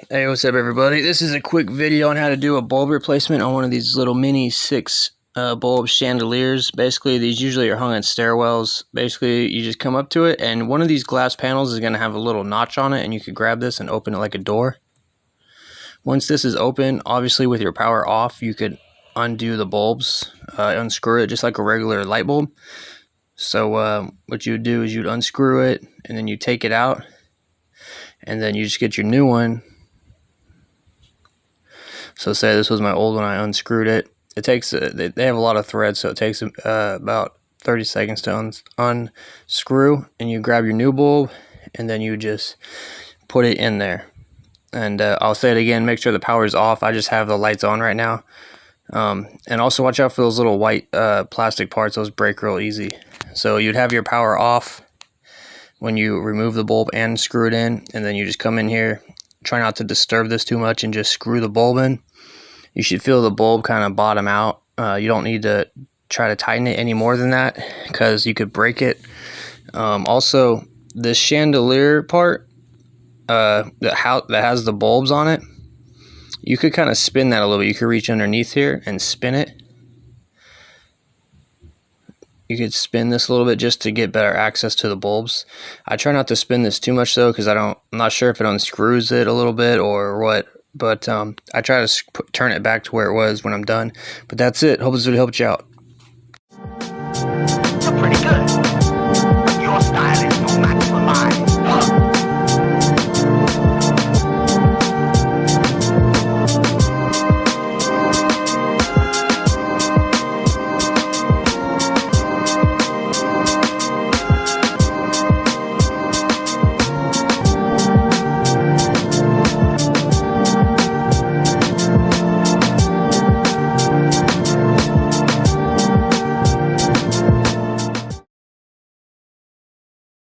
Hey, what's up everybody? This is a quick video on how to do a bulb replacement on one of these little mini 6 bulb chandeliers. Basically, these usually are hung in stairwells. Basically, you just come up to it and one of these glass panels is going to have a little notch on it, and you could grab this and open it like a door. Once this is open, obviously with your power off, you could undo the bulbs, unscrew it just like a regular light bulb. So what you would do is you'd unscrew it and then you take it out, and then you just get your new one. So say this was my old one, I unscrewed it. It takes, they have a lot of threads, so it takes about 30 seconds to unscrew, and you grab your new bulb, and then you just put it in there. And I'll say it again, make sure the power is off. I just have the lights on right now. And also watch out for those little white plastic parts, those break real easy. So you'd have your power off when you remove the bulb and screw it in, and then you just come in here. Try not to disturb this too much and just screw the bulb in. You should feel the bulb kind of bottom out. You don't need to try to tighten it any more than that, because you could break it. Also, this chandelier part that has the bulbs on it, you could kind of spin that a little bit. You could reach underneath here and spin it. You could spin this a little bit just to get better access to the bulbs. I try not to spin this too much though, because I'm not sure if it unscrews it a little bit or what. But I try to turn it back to where it was when I'm done. But that's it. Hope this video helped you out.